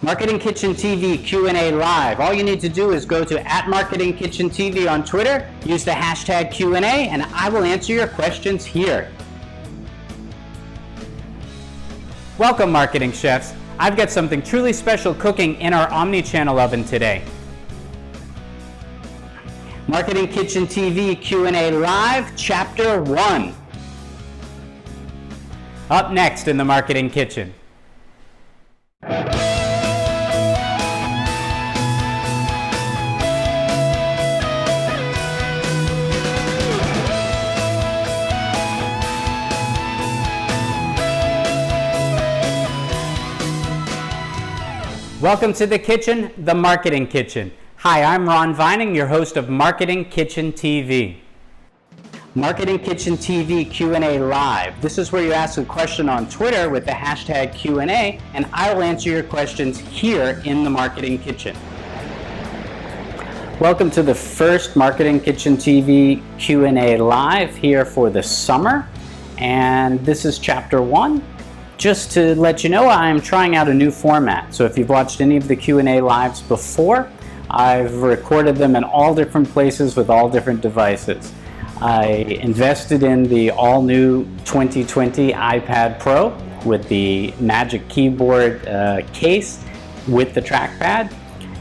Marketing Kitchen TV Q&A Live. All you need to do is go to @MarketingKitchenTV on Twitter, use the hashtag Q&A, and I will answer your questions here. Welcome, marketing chefs. I've got something truly special cooking in our Omni-Channel oven today. Marketing Kitchen TV Q&A Live, Chapter 1. Up next in the Marketing Kitchen. Welcome to the kitchen, the Marketing Kitchen. Hi, I'm Ron Vining, your host of Marketing Kitchen TV. Marketing Kitchen TV Q&A Live. This is where you ask a question on Twitter with the hashtag Q&A, and I will answer your questions here in the Marketing Kitchen. Welcome to the first Marketing Kitchen TV Q&A Live here for the summer, and this is Chapter 1. Just to let you know, I'm trying out a new format. So if you've watched any of the Q&A Lives before, I've recorded them in all different places with all different devices. I invested in the all-new 2020 iPad Pro with the Magic Keyboard case with the trackpad,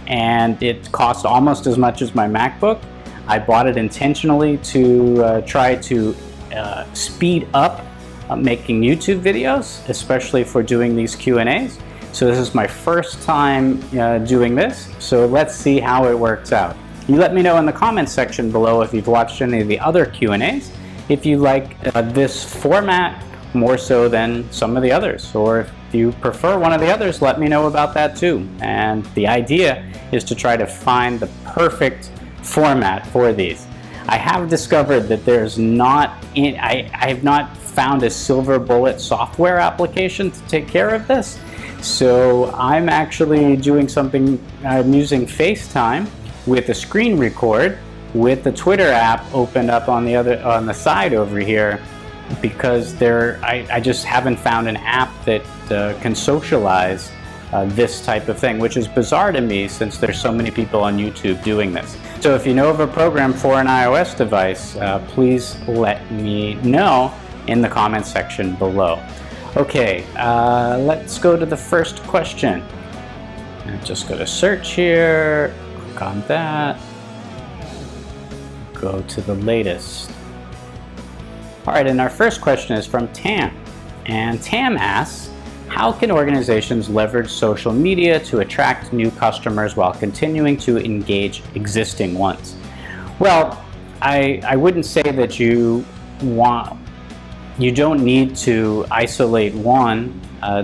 and it cost almost as much as my MacBook. I bought it intentionally to try to speed up making YouTube videos, especially for doing these Q&As. So this is my first time doing this, so let's see how it works out. You let me know in the comments section below if you've watched any of the other Q&As, if you like this format more so than some of the others, or if you prefer one of the others, let me know about that too. And the idea is to try to find the perfect format for these. I have discovered that there's not, I have not found a silver bullet software application to take care of this. So I'm actually doing something, I'm using FaceTime with a screen record with the Twitter app opened up on the side over here, because I just haven't found an app that can socialize this type of thing, which is bizarre to me since there's so many people on YouTube doing this. So if you know of a program for an iOS device, please let me know in the comments section below. Okay, let's go to the first question. And just go to search here, click on that, go to the latest. All right, and our first question is from Tam. And Tam asks, how can organizations leverage social media to attract new customers while continuing to engage existing ones? Well, I wouldn't say that you don't need to isolate one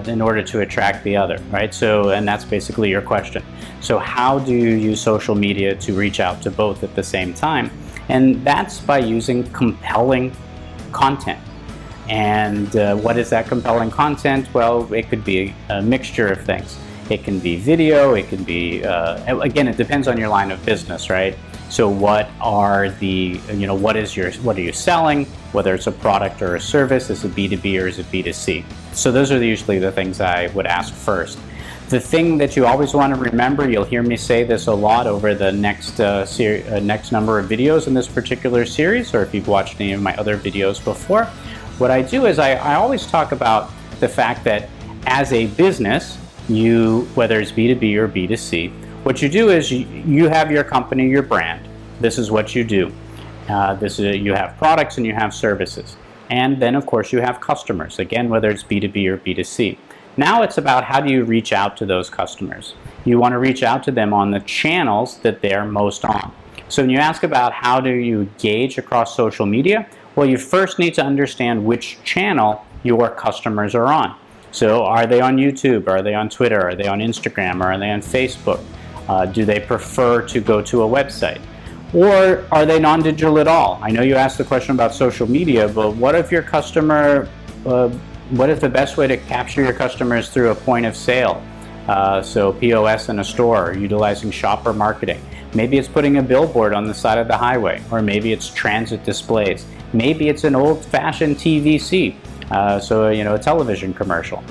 in order to attract the other, right? So, and that's basically your question. So how do you use social media to reach out to both at the same time? And that's by using compelling content. And what is that compelling content? Well, it could be a mixture of things. It can be video, it can be, again, it depends on your line of business, right? So what are the, what are you selling? Whether it's a product or a service, is it B2B or is it B2C? So those are usually the things I would ask first. The thing that you always want to remember, you'll hear me say this a lot over the next number of videos in this particular series, or if you've watched any of my other videos before, what I do is I always talk about the fact that as a business, whether it's B2B or B2C, what you do is you have your company, your brand. This is what you do. You have products and you have services. And then, of course, you have customers, again, whether it's B2B or B2C. Now it's about how do you reach out to those customers. You want to reach out to them on the channels that they're most on. So when you ask about how do you engage across social media, well, you first need to understand which channel your customers are on. So are they on YouTube? Are they on Twitter? Are they on Instagram? Or are they on Facebook? Do they prefer to go to a website? Or are they non-digital at all? I know you asked the question about social media, but what if your customer, what if the best way to capture your customers through a point of sale? So POS in a store, utilizing shopper marketing. Maybe it's putting a billboard on the side of the highway, or maybe it's transit displays. Maybe it's an old-fashioned TVC. So a television commercial,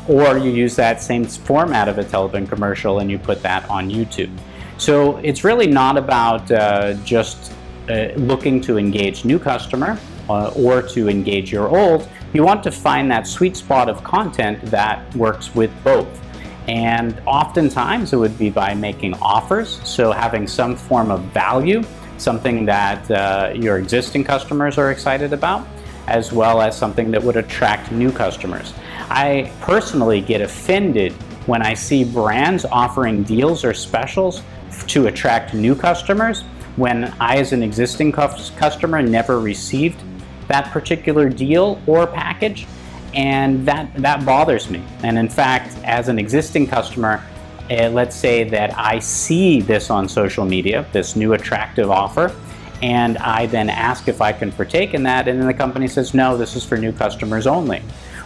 or you use that same format of a television commercial and you put that on YouTube. So it's really not about just looking to engage new customer or to engage your old. You want to find that sweet spot of content that works with both. And oftentimes it would be by making offers, so having some form of value, something that your existing customers are excited about, as well as something that would attract new customers. I personally get offended when I see brands offering deals or specials to attract new customers when I, as an existing customer, never received that particular deal or package, and that bothers me. And in fact, as an existing customer, let's say that I see this on social media, this new attractive offer, and I then ask if I can partake in that, and then the company says, no, this is for new customers only.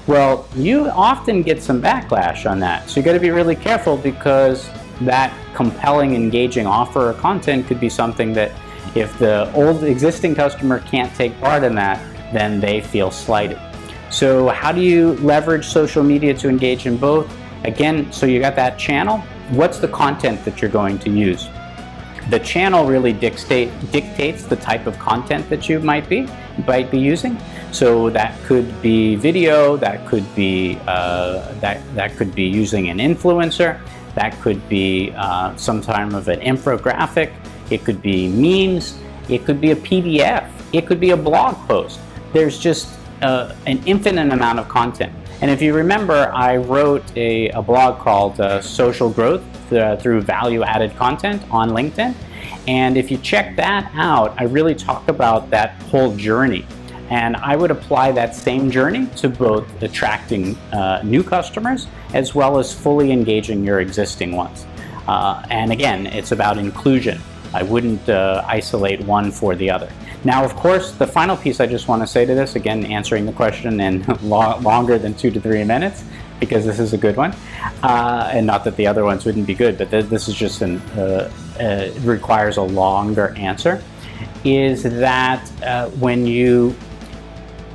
Well, you often get some backlash on that, so you got to be really careful, because that compelling, engaging offer or content could be something that if the old existing customer can't take part in that, then they feel slighted. So how do you leverage social media to engage in both? Again, so you got that channel. What's the content that you're going to use? The channel really dictates the type of content that you might be using. So that could be video, that could be that could be using an influencer, that could be some kind of an infographic, it could be memes, it could be a PDF, it could be a blog post. There's just an infinite amount of content. And if you remember, I wrote a blog called Social Growth through Value-Added Content on LinkedIn. And if you check that out, I really talk about that whole journey. And I would apply that same journey to both attracting new customers as well as fully engaging your existing ones. And again, it's about inclusion. I wouldn't isolate one for the other. Now, of course, the final piece I just want to say to this, again, answering the question in longer than 2 to 3 minutes, because this is a good one, and not that the other ones wouldn't be good, but this is just requires a longer answer, is that when you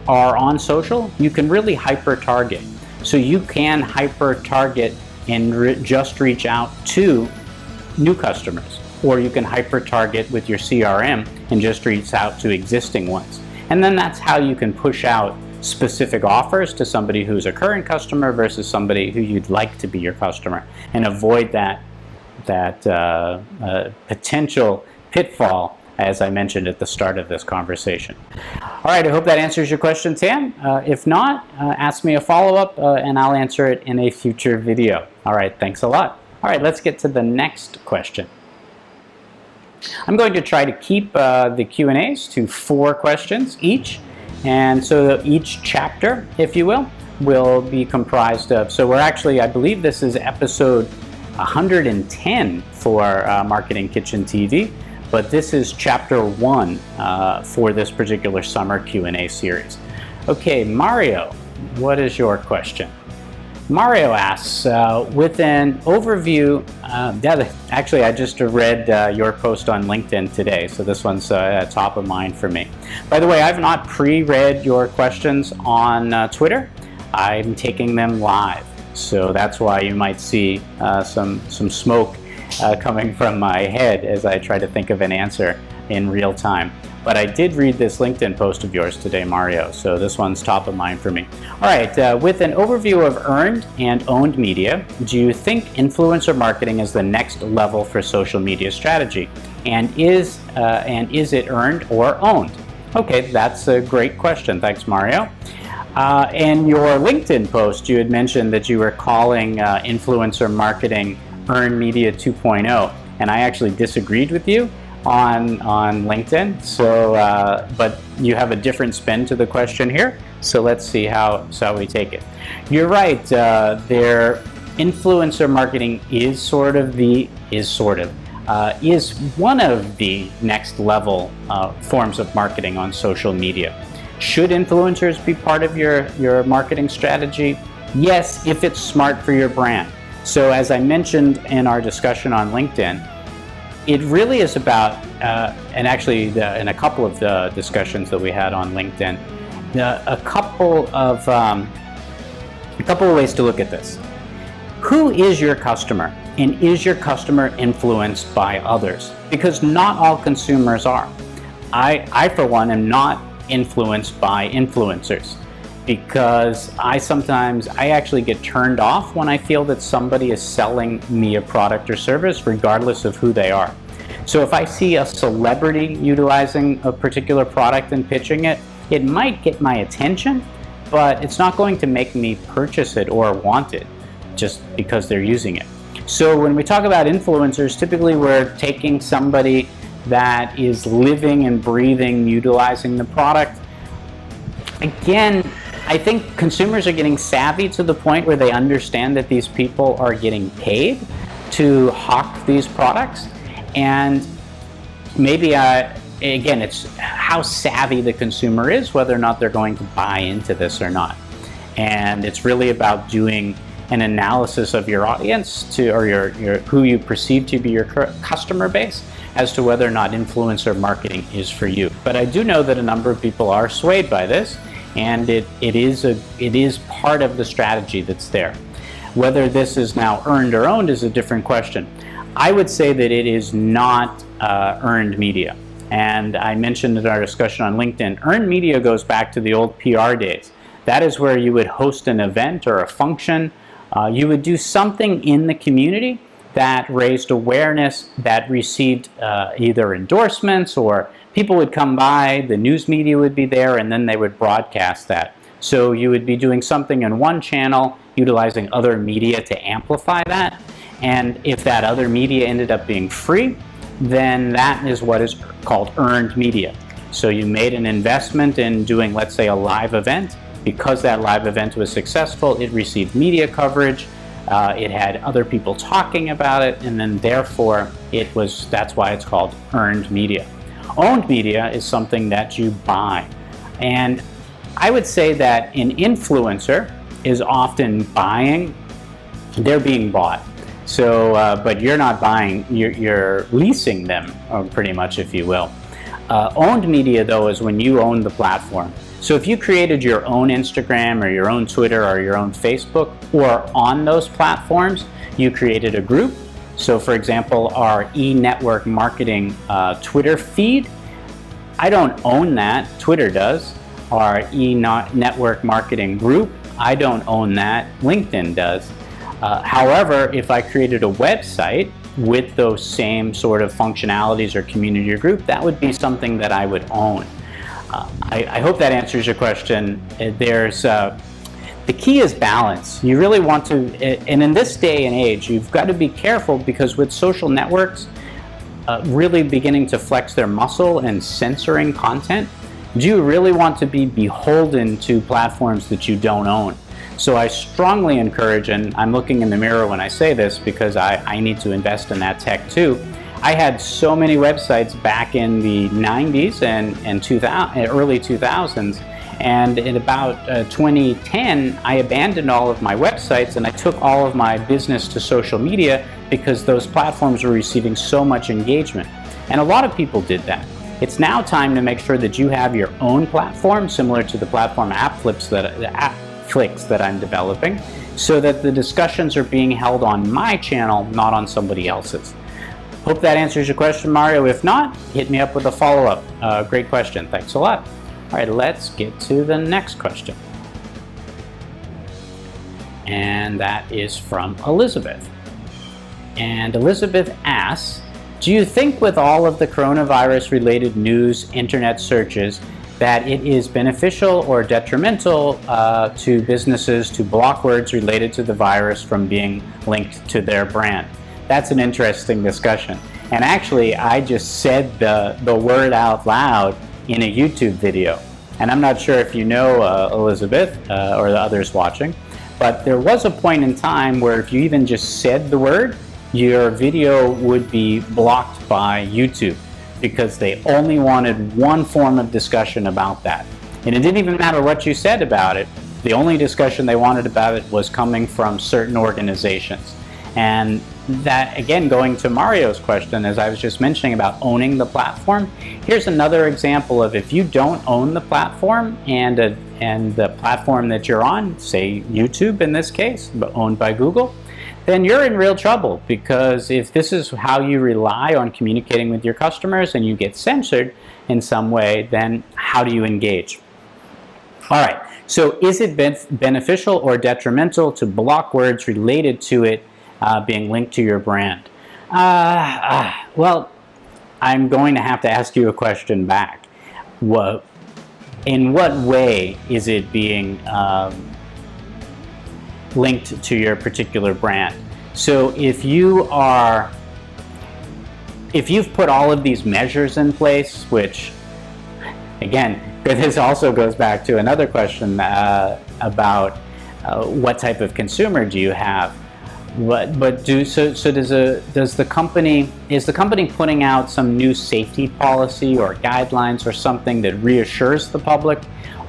are on social, you can really hyper-target. So you can hyper-target and just reach out to new customers, or you can hyper-target with your CRM and just reach out to existing ones. And then that's how you can push out specific offers to somebody who's a current customer versus somebody who you'd like to be your customer, and avoid that potential pitfall, as I mentioned at the start of this conversation. All right, I hope that answers your question, Tam. If not, ask me a follow-up and I'll answer it in a future video. All right, thanks a lot. All right, let's get to the next question. I'm going to try to keep the Q&As to 4 questions each, and so each chapter, if you will be comprised of, so we're actually, I believe this is episode 110 for Marketing Kitchen TV, but this is chapter 1 for this particular summer Q&A series. Okay, Mario, what is your question? Mario asks, with an overview, actually I just read your post on LinkedIn today, so this one's top of mind for me. By the way, I've not pre-read your questions on Twitter. I'm taking them live, so that's why you might see some smoke coming from my head as I try to think of an answer in real time. But I did read this LinkedIn post of yours today, Mario, so this one's top of mind for me. All right, with an overview of earned and owned media, do you think influencer marketing is the next level for social media strategy? And is it earned or owned? Okay, that's a great question. Thanks, Mario. In your LinkedIn post, you had mentioned that you were calling influencer marketing earned media 2.0, and I actually disagreed with you on LinkedIn, so but you have a different spin to the question here, so let's see how we take it. You're right, their influencer marketing is one of the next level forms of marketing on social media. Should influencers be part of your marketing strategy? Yes, if it's smart for your brand. So as I mentioned in our discussion on LinkedIn, it really is about, and actually in a couple of the discussions that we had on LinkedIn, a couple of ways to look at this. Who is your customer? And is your customer influenced by others? Because not all consumers are. I for one, am not influenced by influencers, because I actually get turned off when I feel that somebody is selling me a product or service, regardless of who they are. So if I see a celebrity utilizing a particular product and pitching it, it might get my attention, but it's not going to make me purchase it or want it just because they're using it. So when we talk about influencers, typically we're taking somebody that is living and breathing, utilizing the product. Again, I think consumers are getting savvy to the point where they understand that these people are getting paid to hawk these products. And maybe, again, it's how savvy the consumer is, whether or not they're going to buy into this or not. And it's really about doing an analysis of your audience or your who you perceive to be your customer base, as to whether or not influencer marketing is for you. But I do know that a number of people are swayed by this, and it is part of the strategy that's there. Whether this is now earned or owned is a different question. I would say that it is not earned media. And I mentioned in our discussion on LinkedIn, earned media goes back to the old PR days. That is where you would host an event or a function. You would do something in the community that raised awareness, that received either endorsements, or people would come by, the news media would be there, and then they would broadcast that. So you would be doing something in one channel, utilizing other media to amplify that. And if that other media ended up being free, then that is what is called earned media. So you made an investment in doing, let's say, a live event. Because that live event was successful, it received media coverage, it had other people talking about it, and then therefore that's why it's called earned media. Owned media is something that you buy. And I would say that an influencer is often buying, they're being bought. So, but you're not buying, you're leasing them, pretty much, if you will. Owned media, though, is when you own the platform. So if you created your own Instagram or your own Twitter or your own Facebook, or on those platforms, you created a group. So for example, our e-network marketing Twitter feed, I don't own that, Twitter does. Our e-network marketing group, I don't own that, LinkedIn does. However, if I created a website with those same sort of functionalities or community or group, that would be something that I would own. I hope that answers your question. The key is balance. You really want to, and in this day and age, you've got to be careful, because with social networks really beginning to flex their muscle and censoring content, do you really want to be beholden to platforms that you don't own? So I strongly encourage, and I'm looking in the mirror when I say this because I need to invest in that tech too. I had so many websites back in the 90s and early 2000s, and in about 2010 I abandoned all of my websites and I took all of my business to social media, because those platforms were receiving so much engagement. And a lot of people did that. It's now time to make sure that you have your own platform, similar to the platform AppFlix that I'm developing, so that the discussions are being held on my channel, not on somebody else's. Hope that answers your question, Mario. If not, hit me up with a follow-up. Great question. Thanks a lot. All right, let's get to the next question. And that is from Elizabeth. And Elizabeth asks, do you think with all of the coronavirus-related news, internet searches, that it is beneficial or detrimental to businesses to block words related to the virus from being linked to their brand? That's an interesting discussion. And actually, I just said the word out loud in a YouTube video. And I'm not sure if you know Elizabeth or the others watching, but there was a point in time where if you even just said the word, your video would be blocked by YouTube, because they only wanted one form of discussion about that. And it didn't even matter what you said about it. The only discussion they wanted about it was coming from certain organizations. And that, again, going to Mario's question, as I was just mentioning about owning the platform, here's another example of if you don't own the platform and the platform that you're on, say YouTube in this case, but owned by Google, then you're in real trouble, because if this is how you rely on communicating with your customers and you get censored in some way, then how do you engage? All right, so is it beneficial or detrimental to block words related to it being linked to your brand? Well, I'm going to have to ask you a question back. In what way is it being linked to your particular brand? So if you've put all of these measures in place, which, again, this also goes back to another question about what type of consumer do you have? Is the company putting out some new safety policy or guidelines or something that reassures the public?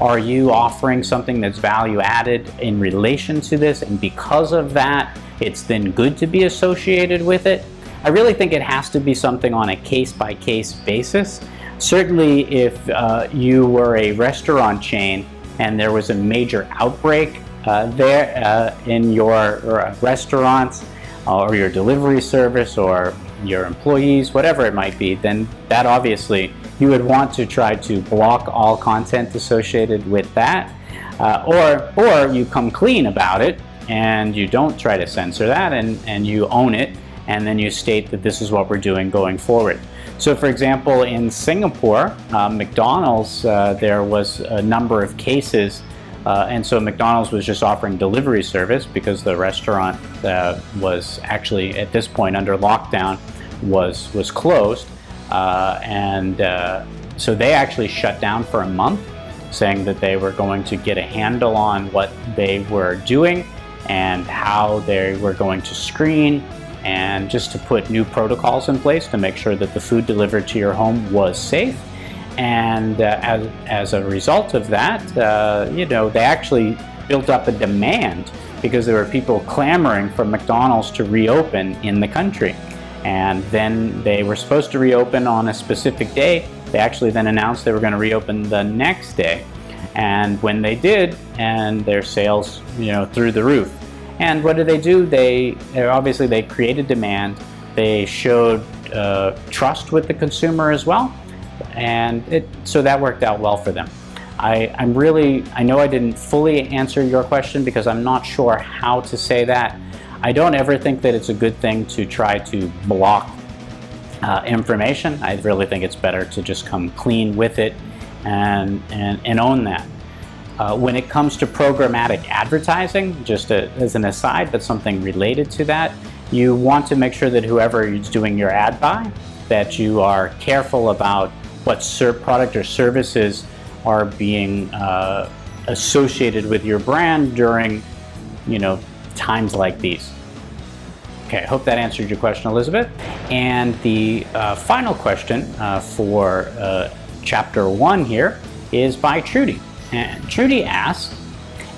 Are you offering something that's value added in relation to this, and because of that, it's then good to be associated with it? I really think it has to be something on a case-by-case basis. Certainly, if you were a restaurant chain and there was a major outbreak in your restaurants or your delivery service or your employees, whatever it might be, then that obviously you would want to try to block all content associated with that, or you come clean about it and you don't try to censor that, and you own it, and then you state that this is what we're doing going forward. So for example, in Singapore, McDonald's, there was a number of cases, and so McDonald's was just offering delivery service because the restaurant was actually, at this point, under lockdown, was closed. So they actually shut down for a month, saying that they were going to get a handle on what they were doing and how they were going to screen, and just to put new protocols in place to make sure that the food delivered to your home was safe. And as a result of that, they actually built up a demand, because there were people clamoring for McDonald's to reopen in the country. And then they were supposed to reopen on a specific day. They actually then announced they were going to reopen the next day. And when they did, and their sales, through the roof. And what did they do? They created demand. They showed trust with the consumer as well, and so that worked out well for them. I know I didn't fully answer your question, because I'm not sure how to say that. I don't ever think that it's a good thing to try to block information. I really think it's better to just come clean with it and own that. When it comes to programmatic advertising, just as an aside, but something related to that, you want to make sure that whoever is doing your ad buy, that you are careful about what product or services are being associated with your brand during, times like these. Okay, I hope that answered your question, Elizabeth. And the final question for Chapter 1 here is by Trudy. And Trudy asks,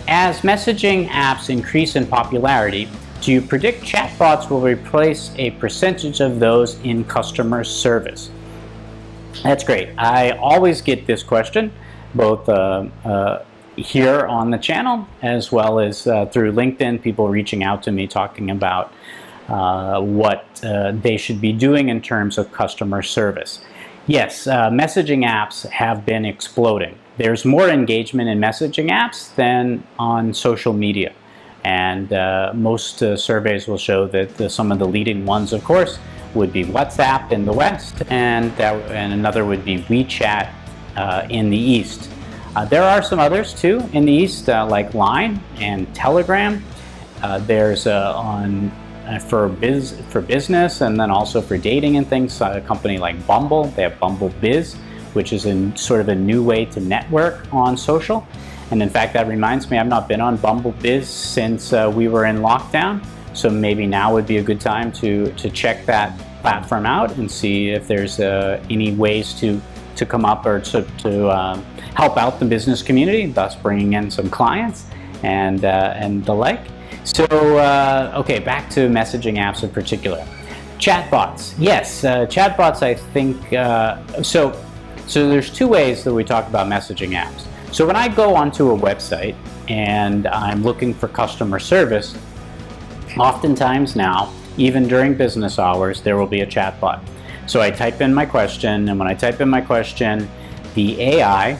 as messaging apps increase in popularity, do you predict chatbots will replace a percentage of those in customer service? That's great. I always get this question, both here on the channel as well as through LinkedIn, people reaching out to me talking about what they should be doing in terms of customer service. Yes, messaging apps have been exploding. There's more engagement in messaging apps than on social media. And most surveys will show that some of the leading ones, of course, would be WhatsApp in the West, and another would be WeChat in the East. There are some others too in the East, like Line and Telegram. There's for business, and then also for dating and things, a company like Bumble. They have Bumble Biz, which is sort of a new way to network on social. And in fact, that reminds me, I've not been on Bumble Biz since we were in lockdown. So maybe now would be a good time to check that platform out and see if there's any ways to come up or to help out the business community, thus bringing in some clients and the like. So, okay, back to messaging apps in particular. Chatbots. Yes, chatbots, I think, so there's two ways that we talk about messaging apps. So when I go onto a website and I'm looking for customer service, oftentimes now, even during business hours, there will be a chatbot. So I type in my question, and when I type in my question, the AI,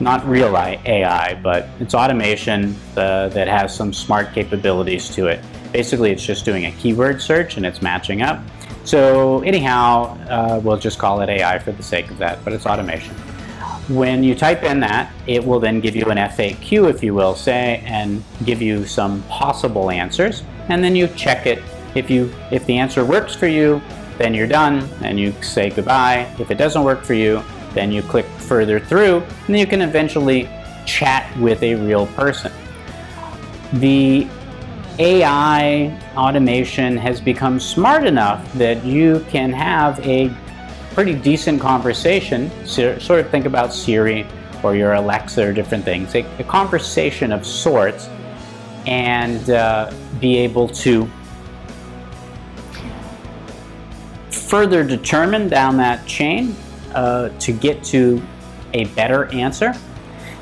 not real AI, but it's automation that has some smart capabilities to it. Basically, it's just doing a keyword search and it's matching up. So anyhow, we'll just call it AI for the sake of that, but it's automation. When you type in that, it will then give you an FAQ, if you will, say, and give you some possible answers, and then you check it. If the answer works for you, then you're done, and you say goodbye. If it doesn't work for you, then you click further through, and then you can eventually chat with a real person. The AI automation has become smart enough that you can have a pretty decent conversation, sort of think about Siri or your Alexa or different things, a conversation of sorts, and be able to further determine down that chain to get to a better answer.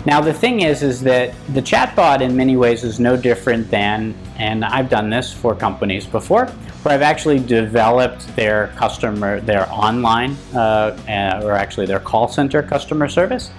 Now the thing is that the chatbot in many ways is no different than, and I've done this for companies before, where I've actually developed their online, or actually their call center customer service.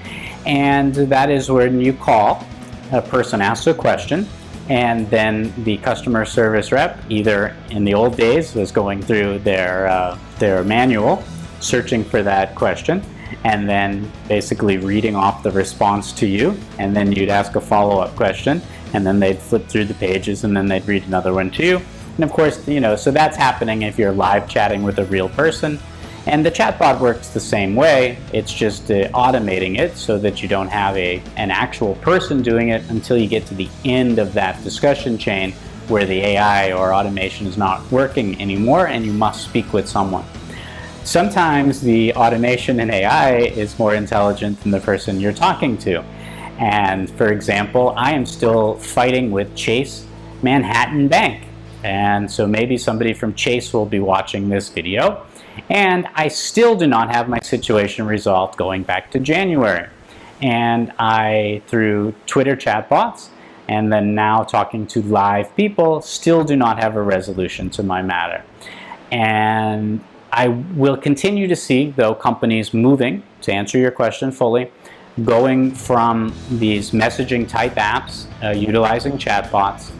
And that is when you call, a person asks a question, and then the customer service rep, either in the old days was going through their manual, searching for that question, and then basically reading off the response to you, and then you'd ask a follow-up question, and then they'd flip through the pages, and then they'd read another one to you. And of course, so that's happening if you're live chatting with a real person. And the chatbot works the same way. It's just automating it so that you don't have an actual person doing it until you get to the end of that discussion chain where the AI or automation is not working anymore and you must speak with someone. Sometimes the automation in AI is more intelligent than the person you're talking to. And for example, I am still fighting with Chase Manhattan Bank. And so maybe somebody from Chase will be watching this video. And I still do not have my situation resolved going back to January. And I, through Twitter chatbots, and then now talking to live people, still do not have a resolution to my matter. And I will continue to see, though, companies moving, to answer your question fully, going from these messaging type apps, utilizing chatbots,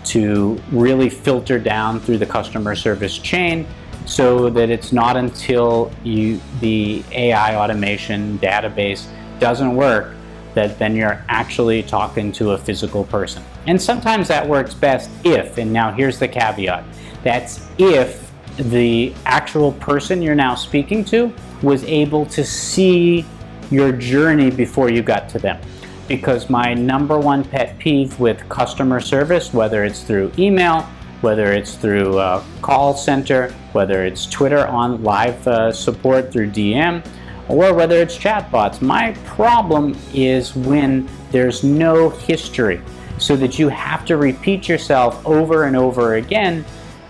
to really filter down through the customer service chain, so that it's not until the AI automation database doesn't work that then you're actually talking to a physical person. And sometimes that works best if, and now here's the caveat, that's if the actual person you're now speaking to was able to see your journey before you got to them. Because my number one pet peeve with customer service, whether it's through email, whether it's through call center, whether it's Twitter on live support through DM, or whether it's chatbots, my problem is when there's no history, so that you have to repeat yourself over and over again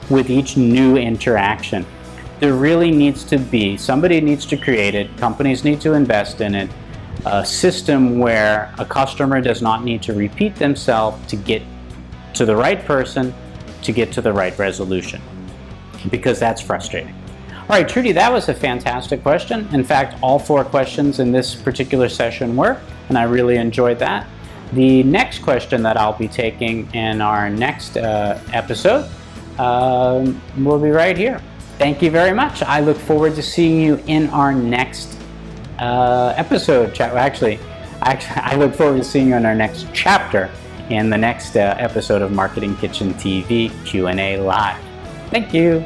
with each new interaction. There really needs to be, somebody needs to create it, companies need to invest in it, a system where a customer does not need to repeat themselves to get to the right person, to get to the right resolution, because that's frustrating. All right, Trudy, that was a fantastic question. In fact, all 4 questions in this particular session were, and I really enjoyed that. The next question that I'll be taking in our next episode will be right here. Thank you very much. I look forward to seeing you in our next episode. Actually, I look forward to seeing you in our next chapter in the next episode of Marketing Kitchen TV Q&A Live. Thank you.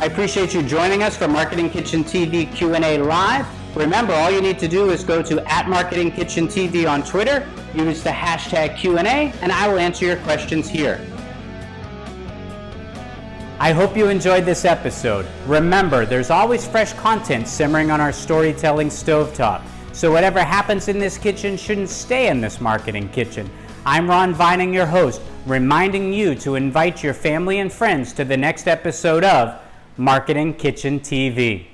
I appreciate you joining us for Marketing Kitchen TV Q&A Live. Remember, all you need to do is go to @MarketingKitchenTV on Twitter, use the hashtag Q&A, and I will answer your questions here. I hope you enjoyed this episode. Remember, there's always fresh content simmering on our storytelling stovetop. So whatever happens in this kitchen shouldn't stay in this marketing kitchen. I'm Ron Vining, your host. reminding you to invite your family and friends to the next episode of Marketing Kitchen TV.